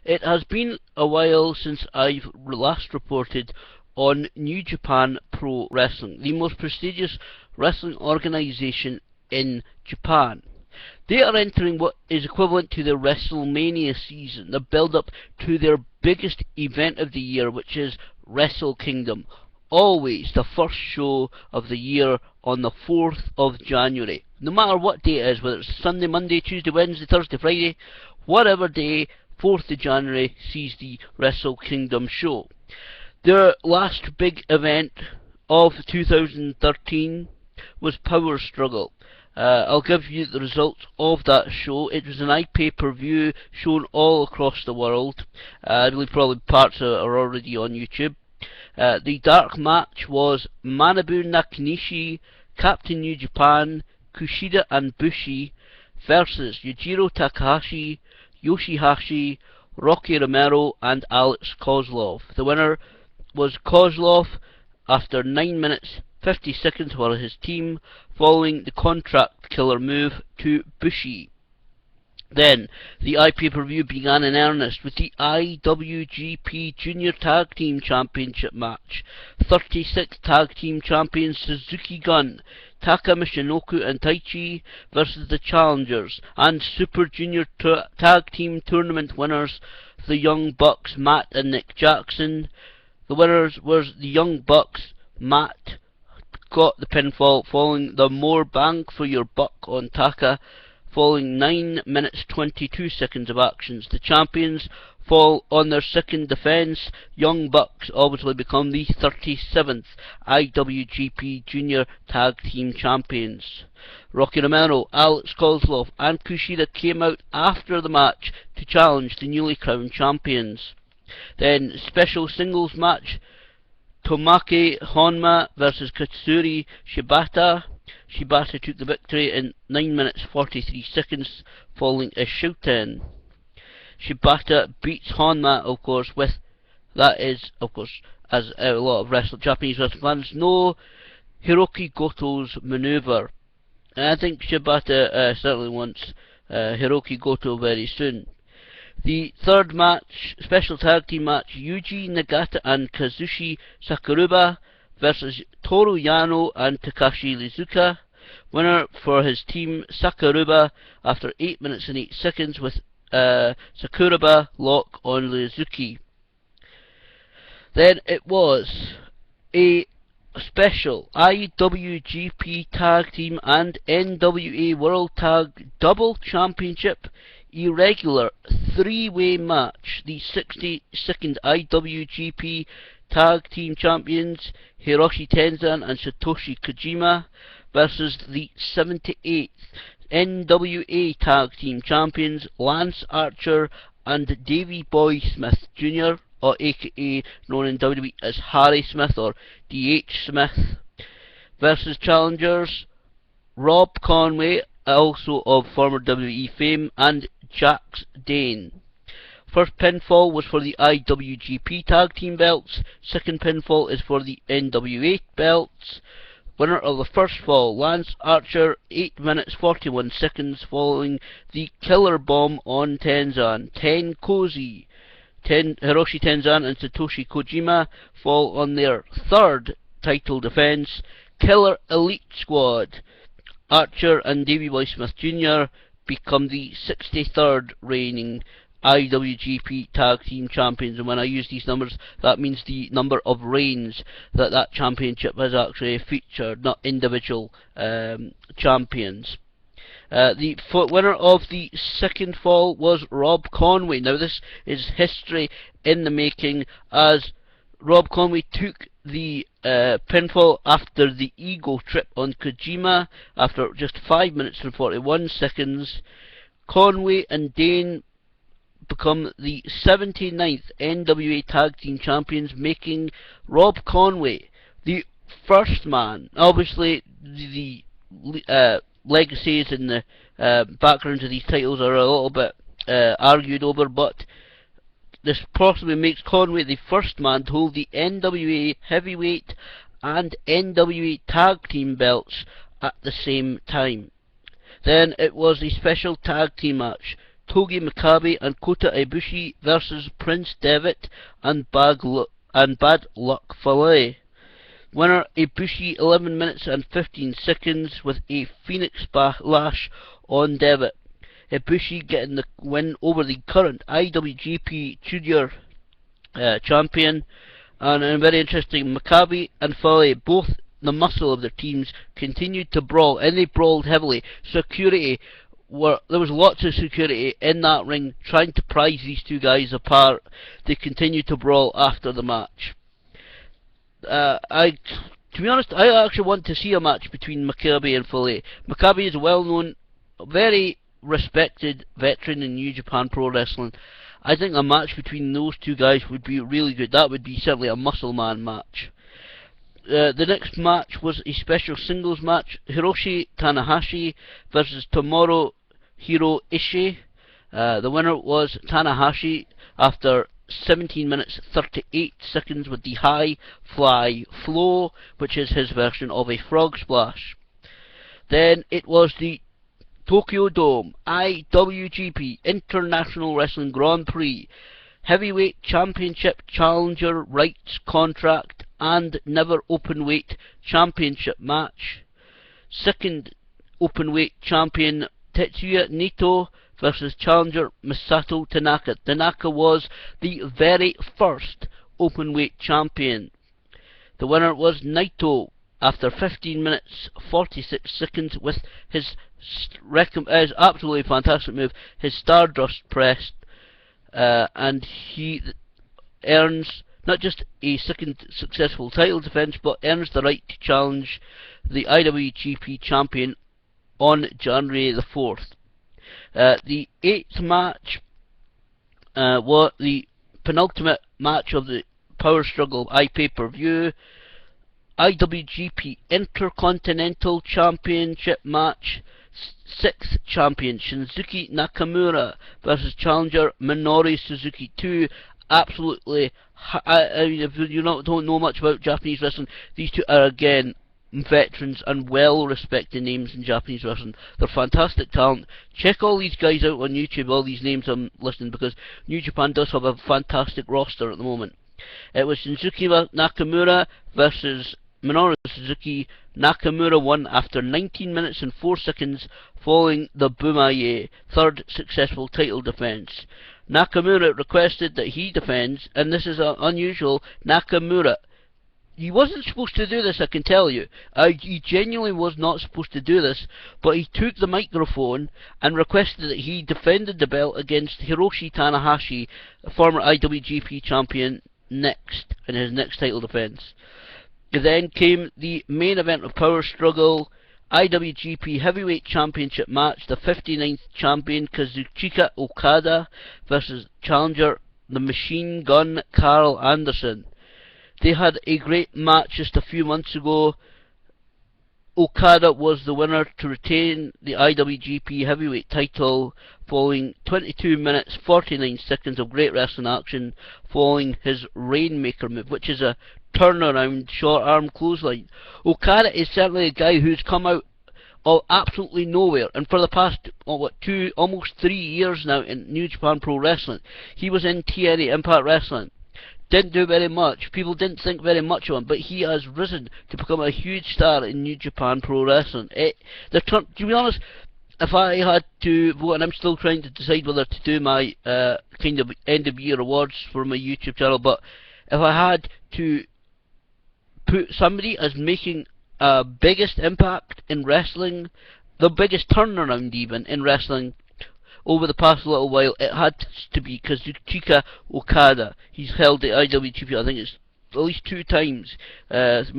It has been a while since I've last reported on New Japan Pro Wrestling, the most prestigious wrestling organisation in Japan. They are entering what is equivalent to their WrestleMania season, the build-up to their biggest event of the year, which is Wrestle Kingdom. Always the first show of the year on the 4th of January. No matter what day it is, whether it's Sunday, Monday, Tuesday, Wednesday, Thursday, Friday, whatever day, 4th of January sees the Wrestle Kingdom show. Their last big event of 2013 was Power Struggle. I'll give you the results of that show. It was an pay-per-view shown all across the world. I believe probably parts are already on YouTube. The dark match was Manabu Nakanishi, Captain New Japan, Kushida and Bushi versus Yujiro Takahashi, Yoshihashi, Rocky Romero and Alex Kozlov. The winner was Kozlov after 9 minutes 50 seconds for his team, following the contract killer move to Bushi. Then, the pay-per-view began in earnest with the IWGP Junior Tag Team Championship match. 36 Tag Team Champions Suzuki Gun, Taka Michinoku and Taichi versus the challengers and Super Junior Tag Team Tournament winners, the Young Bucks Matt and Nick Jackson. The winners was the Young Bucks. Matt got the pinfall following the more bang for your buck on Taka, following 9 minutes 22 seconds of actions. The champions fall on their second defence. Young Bucks obviously become the 37th IWGP Junior Tag Team Champions. Rocky Romero, Alex Kozlov and Kushida came out after the match to challenge the newly crowned champions. Then special singles match, Tomoaki Honma versus Katsuri Shibata. Shibata took the victory in 9 minutes 43 seconds following a shout-in. Shibata beats Honma, of course, with, that is, of course, as a lot of Japanese wrestling fans know, Hiroki Goto's maneuver. And I think Shibata certainly wants Hiroki Goto very soon. The third match, special tag team match, Yuji Nagata and Kazushi Sakuruba versus Toru Yano and Takashi Iizuka. Winner for his team, Sakuruba, after 8 minutes and 8 seconds with Sakuruba lock on Iizuki. Then it was a special IWGP Tag Team and NWA World Tag Double Championship irregular three-way match. The 62nd IWGP Tag Team Champions Hiroshi Tenzan and Satoshi Kojima versus the 78th NWA Tag Team Champions Lance Archer and Davey Boy Smith Jr., or aka known in WWE as Harry Smith or D.H. Smith, versus challengers Rob Conway, also of former WWE fame, and Jax Dane. First pinfall was for the IWGP Tag Team belts. Second pinfall is for the NWA belts. Winner of the first fall, Lance Archer, 8 minutes 41 seconds following the killer bomb on Tenzan. Hiroshi Tenzan and Satoshi Kojima fall on their third title defense. Killer Elite Squad, Archer and Davey Boy Smith Jr. become the 63rd reigning IWGP Tag Team Champions, and when I use these numbers, that means the number of reigns that championship has actually featured, not individual champions. The winner of the second fall was Rob Conway. Now this is history in the making, as Rob Conway took the pinfall after the ego trip on Kojima after just 5 minutes and 41 seconds. Conway and Dane become the 79th NWA Tag Team Champions, making Rob Conway the first man. Obviously, the legacies and the backgrounds of these titles are a little bit argued over, but this possibly makes Conway the first man to hold the NWA Heavyweight and NWA Tag Team belts at the same time. Then it was the special tag team match, Togi Makabe and Kota Ibushi versus Prince Devitt and Bad Luck Fale. Winner Ibushi 11 minutes and 15 seconds with a Phoenix Splash on Devitt. Ibushi getting the win over the current IWGP Junior champion. And very interesting, Makabe and Fale, both the muscle of their teams, continued to brawl, and they brawled heavily. There was lots of security in that ring trying to prise these two guys apart. They continued to brawl after the match. To be honest, I actually want to see a match between Makabe and Fale. Makabe is a well-known, very respected veteran in New Japan Pro Wrestling. I think a match between those two guys would be really good. That would be certainly a muscle man match. The next match was a special singles match. Hiroshi Tanahashi versus Tomohiro Ishii. The winner was Tanahashi after 17 minutes 38 seconds with the High Fly Flow, which is his version of a frog splash. Then it was the Tokyo Dome IWGP International Wrestling Grand Prix Heavyweight Championship Challenger Rights Contract and Never Openweight Championship match. Second Openweight Champion Tetsuya Naito versus challenger Masato Tanaka. Tanaka was the very first Openweight champion. The winner was Naito after 15 minutes 46 seconds with his absolutely fantastic move, his Stardust Press, and he earns not just a second successful title defense, but earns the right to challenge the IWGP champion on January the 4th. The 8th match was the penultimate match of the Power Struggle pay-per-view. IWGP Intercontinental Championship match. 6th champion Shinsuke Nakamura versus challenger Minoru Suzuki. Two absolutely, if you don't know much about Japanese wrestling, these two are again veterans and well-respected names in Japanese wrestling. They're fantastic talent. Check all these guys out on YouTube, all these names I'm listing, because New Japan does have a fantastic roster at the moment. It was Shinsuke Nakamura versus Minoru Suzuki. Nakamura won after 19 minutes and 4 seconds following the Bumaye, third successful title defense. Nakamura requested that he defends, and this is unusual, Nakamura. He wasn't supposed to do this, I can tell you. He genuinely was not supposed to do this, but he took the microphone and requested that he defended the belt against Hiroshi Tanahashi, a former IWGP champion, next, in his next title defense. Then came the main event of Power Struggle, IWGP Heavyweight Championship match. The 59th champion Kazuchika Okada versus challenger the Machine Gun Carl Anderson. They had a great match just a few months ago. Okada was the winner to retain the IWGP Heavyweight title following 22 minutes 49 seconds of great wrestling action following his Rainmaker move, which is a turnaround short arm clothesline. Okada is certainly a guy who's come out of absolutely nowhere, and for the past almost 3 years now in New Japan Pro Wrestling. He was in TNA Impact Wrestling. Didn't do very much. People didn't think very much of him, but he has risen to become a huge star in New Japan Pro Wrestling. To be honest, if I had to vote, and I'm still trying to decide whether to do my kind of end of year awards for my YouTube channel, but if I had to put somebody as making a biggest impact in wrestling, the biggest turnaround even in wrestling over the past little while, it had to be Kazuchika Okada. He's held the IWGP, I think it's at least 2 times,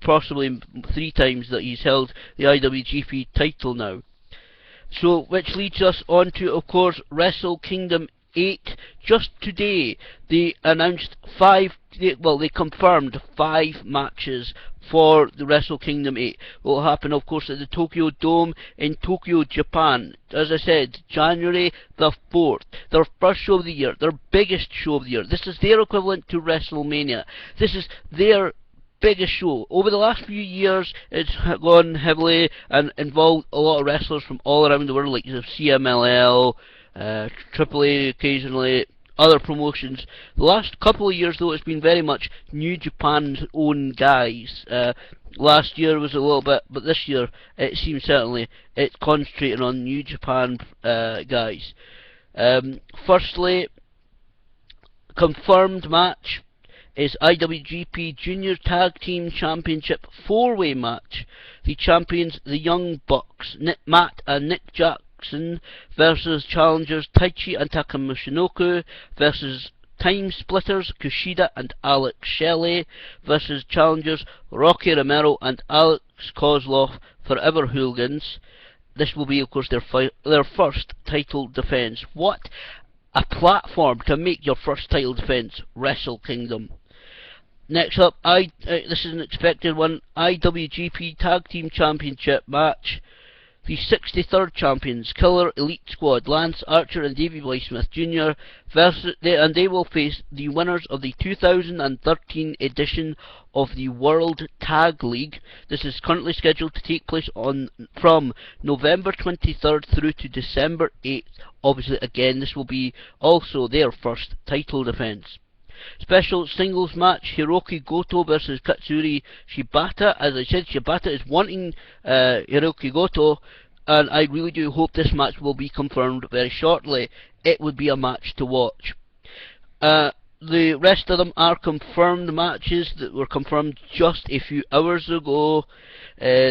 possibly 3 times that he's held the IWGP title now. So, which leads us on to, of course, Wrestle Kingdom 8. Just today, they announced they confirmed 5 matches for the Wrestle Kingdom 8. Will happen, of course, at the Tokyo Dome in Tokyo, Japan. As I said, January the 4th. Their first show of the year, their biggest show of the year. This is their equivalent to WrestleMania. This is their biggest show. Over the last few years, it's gone heavily and involved a lot of wrestlers from all around the world, like CMLL, AAA occasionally, other promotions. The last couple of years though, it's been very much New Japan's own guys. Last year was a little bit, but this year it seems certainly it's concentrating on New Japan guys. Firstly, confirmed match is IWGP Junior Tag Team Championship 4-way match. The champions, the Young Bucks, Matt and Nick Jackson, versus challengers Taichi and Takamichinoku, versus Time Splitters Kushida and Alex Shelley, versus challengers Rocky Romero and Alex Kozlov, Forever Hooligans. This will be, of course, their first title defense. What a platform to make your first title defense, Wrestle Kingdom. Next up, this is an expected one, IWGP Tag Team Championship match. The 63rd champions, Killer Elite Squad, Lance Archer and Davey Boy Smith Jr. They will face the winners of the 2013 edition of the World Tag League. This is currently scheduled to take place from November 23rd through to December 8th. Obviously, again, this will be also their first title defense. Special singles match, Hiroki Goto versus Katsuri Shibata. As I said, Shibata is wanting Hiroki Goto, and I really do hope this match will be confirmed very shortly. It would be a match to watch. The rest of them are confirmed matches that were confirmed just a few hours ago.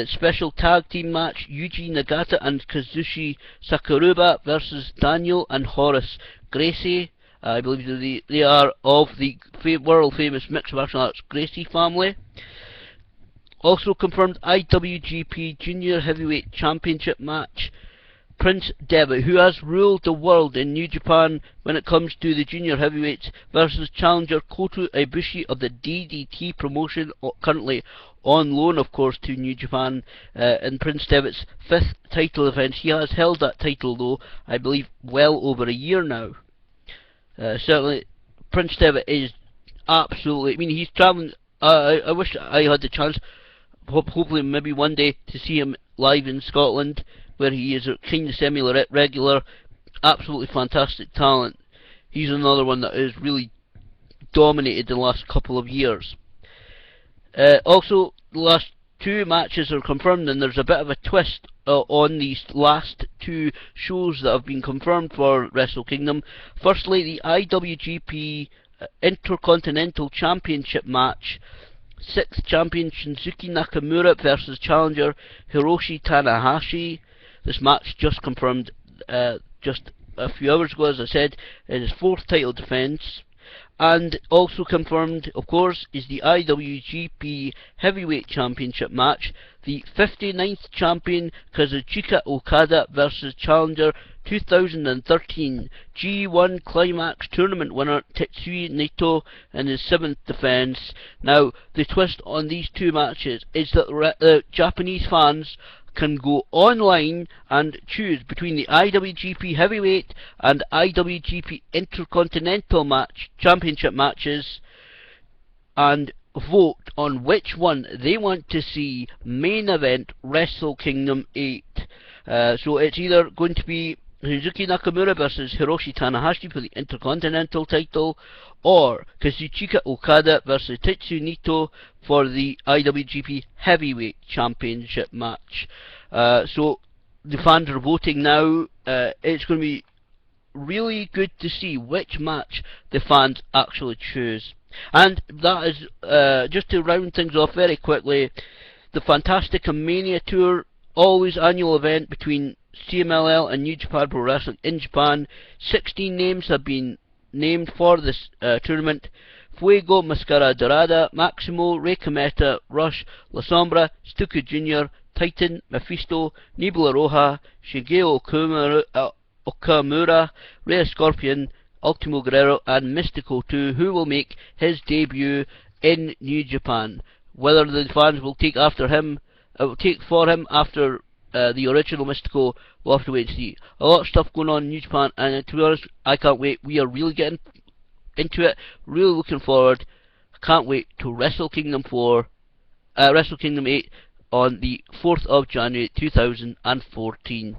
Special tag team match, Yuji Nagata and Kazushi Sakuruba versus Daniel and Horace Gracie. I believe they are of the world famous mixed martial arts Gracie family. Also confirmed IWGP Junior Heavyweight Championship match, Prince Devitt, who has ruled the world in New Japan when it comes to the junior heavyweights, versus challenger Kota Ibushi of the DDT promotion, currently on loan, of course, to New Japan, in Prince Devitt's 5th title defense. He has held that title, though, I believe, well over a year now. Certainly, Prince Devitt is absolutely, I mean, he's travelling, I wish I had the chance, hopefully maybe one day, to see him live in Scotland, where he is a kind of semi-regular, absolutely fantastic talent. He's another one that has really dominated the last couple of years. Also, the last two matches are confirmed, and there's a bit of a twist on these last two shows that have been confirmed for Wrestle Kingdom. Firstly, the IWGP Intercontinental Championship match, 6th champion Shinsuke Nakamura versus challenger Hiroshi Tanahashi. This match just confirmed just a few hours ago, as I said, in his 4th title defense. And also confirmed, of course, is the IWGP Heavyweight Championship match, the 59th champion Kazuchika Okada versus challenger 2013 G1 Climax Tournament winner Tetsuya Naito in his 7th defense. Now, the twist on these two matches is that Japanese fans can go online and choose between the IWGP Heavyweight and IWGP Intercontinental Championship matches and vote on which one they want to see main event Wrestle Kingdom 8. So it's either going to be Suzuki Nakamura versus Hiroshi Tanahashi for the Intercontinental title, or Kazuchika Okada versus Tetsuya Naito for the IWGP Heavyweight Championship match. So the fans are voting now. It's going to be really good to see which match the fans actually choose. And that is, just to round things off very quickly, the Fantastica Mania Tour, always annual event between CMLL and New Japan Pro Wrestling in Japan. 16 names have been named for this tournament: Fuego, Mascara Dorada, Maximo, Rey Cometa, Rush, La Sombra, Stuka Jr., Titan, Mephisto, Nebula Roja, Shigeo Okamura, Rey Scorpion, Ultimo Guerrero, and Mystico 2, who will make his debut in New Japan. Whether the fans will take for him after the original Mystico, we'll have to wait and see. A lot of stuff going on in New Japan, and to be honest, I can't wait. We are really getting into it, really looking forward. I can't wait to Wrestle Kingdom 8 on the 4th of January 2014.